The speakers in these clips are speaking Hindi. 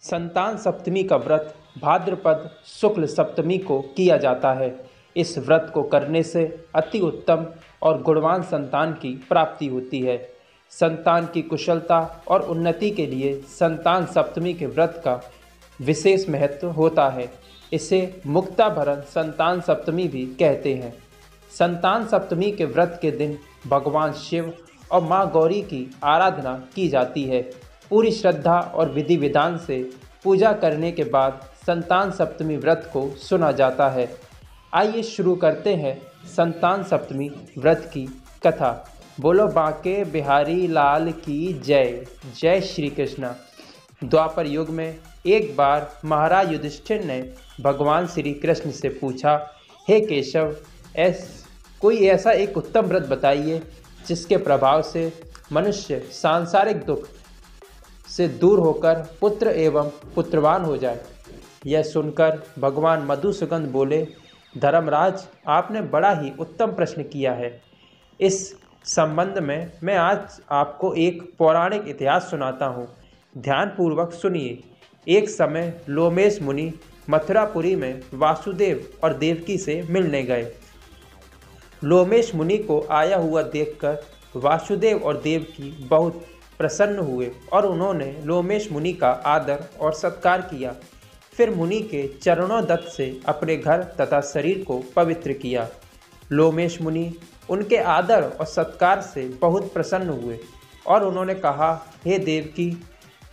संतान सप्तमी का व्रत भाद्रपद शुक्ल सप्तमी को किया जाता है। इस व्रत को करने से अति उत्तम और गुणवान संतान की प्राप्ति होती है। संतान की कुशलता और उन्नति के लिए संतान सप्तमी के व्रत का विशेष महत्व होता है। इसे मुक्ताभरण संतान सप्तमी भी कहते हैं। संतान सप्तमी के व्रत के दिन भगवान शिव और माँ गौरी की आराधना की जाती है। पूरी श्रद्धा और विधि विधान से पूजा करने के बाद संतान सप्तमी व्रत को सुना जाता है। आइए शुरू करते हैं संतान सप्तमी व्रत की कथा। बोलो बांके बिहारी लाल की जय। जय श्री कृष्ण। द्वापर युग में एक बार महाराज युधिष्ठिर ने भगवान श्री कृष्ण से पूछा, हे केशव, कोई ऐसा एक उत्तम व्रत बताइए जिसके प्रभाव से मनुष्य सांसारिक दुख से दूर होकर पुत्र एवं पुत्रवान हो जाए। यह सुनकर भगवान मधुसूदन बोले, धर्मराज, आपने बड़ा ही उत्तम प्रश्न किया है। इस संबंध में मैं आज आपको एक पौराणिक इतिहास सुनाता हूँ। ध्यानपूर्वक सुनिए। एक समय लोमेश मुनि मथुरापुरी में वासुदेव और देवकी से मिलने गए। लोमेश मुनि को आया हुआ देखकर वासुदेव और देवकी बहुत प्रसन्न हुए और उन्होंने लोमेश मुनि का आदर और सत्कार किया। फिर मुनि के चरणोदत्त से अपने घर तथा शरीर को पवित्र किया। लोमेश मुनि उनके आदर और सत्कार से बहुत प्रसन्न हुए और उन्होंने कहा, हे देवकी,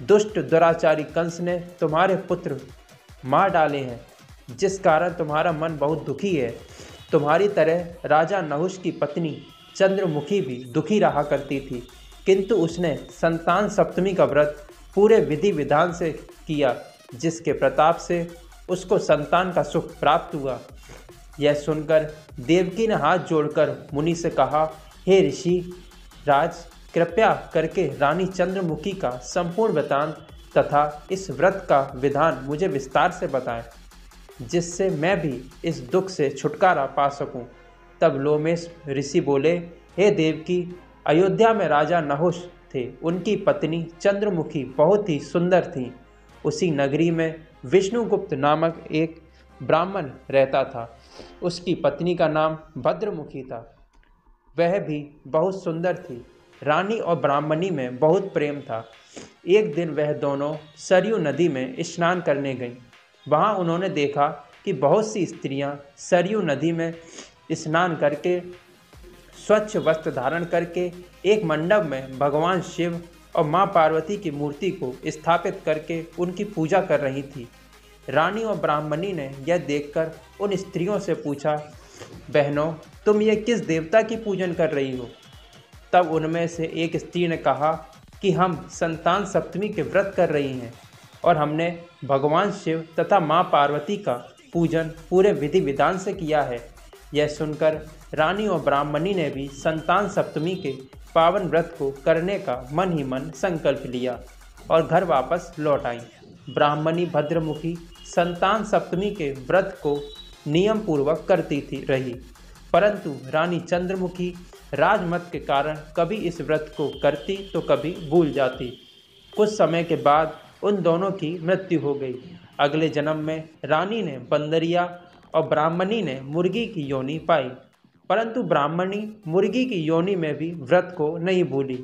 दुष्ट दुराचारी कंस ने तुम्हारे पुत्र मार डाले हैं, जिस कारण तुम्हारा मन बहुत दुखी है। तुम्हारी तरह राजा नहुष की पत्नी चंद्रमुखी भी दुखी रहा करती थी, किंतु उसने संतान सप्तमी का व्रत पूरे विधि विधान से किया, जिसके प्रताप से उसको संतान का सुख प्राप्त हुआ। यह सुनकर देवकी ने हाथ जोड़कर मुनि से कहा, हे ऋषि राज, कृपया करके रानी चंद्रमुखी का संपूर्ण वृतांत तथा इस व्रत का विधान मुझे विस्तार से बताएं, जिससे मैं भी इस दुख से छुटकारा पा सकूं। तब लोमेश ऋषि बोले, हे देवकी, अयोध्या में राजा नहुष थे। उनकी पत्नी चंद्रमुखी बहुत ही सुंदर थी। उसी नगरी में विष्णुगुप्त नामक एक ब्राह्मण रहता था। उसकी पत्नी का नाम भद्रमुखी था। वह भी बहुत सुंदर थी। रानी और ब्राह्मणी में बहुत प्रेम था। एक दिन वह दोनों सरयू नदी में स्नान करने गईं। वहाँ उन्होंने देखा कि बहुत सी स्त्रियां सरयू नदी में स्नान करके स्वच्छ वस्त्र धारण करके एक मंडप में भगवान शिव और माँ पार्वती की मूर्ति को स्थापित करके उनकी पूजा कर रही थी। रानी और ब्राह्मणी ने यह देखकर उन स्त्रियों से पूछा, बहनों, तुम ये किस देवता की पूजन कर रही हो? तब उनमें से एक स्त्री ने कहा कि हम संतान सप्तमी के व्रत कर रही हैं और हमने भगवान शिव तथा माँ पार्वती का पूजन पूरे विधि विधान से किया है। यह सुनकर रानी और ब्राह्मणी ने भी संतान सप्तमी के पावन व्रत को करने का मन ही मन संकल्प लिया और घर वापस लौट आई। ब्राह्मणी भद्रमुखी संतान सप्तमी के व्रत को नियम पूर्वक करती रही, परंतु रानी चंद्रमुखी राजमत के कारण कभी इस व्रत को करती तो कभी भूल जाती। कुछ समय के बाद उन दोनों की मृत्यु हो गई। अगले जन्म में रानी ने बंदरिया और ब्राह्मणी ने मुर्गी की योनि पाई, परंतु ब्राह्मणी मुर्गी की योनि में भी व्रत को नहीं भूली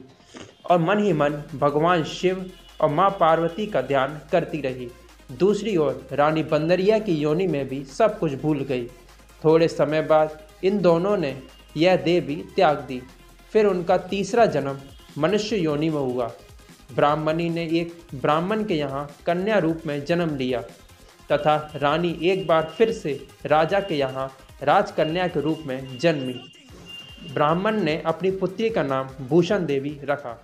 और मन ही मन भगवान शिव और माँ पार्वती का ध्यान करती रही। दूसरी ओर रानी बंदरिया की योनि में भी सब कुछ भूल गई। थोड़े समय बाद इन दोनों ने यह देह भी त्याग दी। फिर उनका तीसरा जन्म मनुष्य योनि में हुआ। ब्राह्मणी ने एक ब्राह्मण के यहाँ कन्या रूप में जन्म लिया तथा रानी एक बार फिर से राजा के यहाँ राजकन्या के रूप में जन्मी। ब्राह्मण ने अपनी पुत्री का नाम भूषण देवी रखा।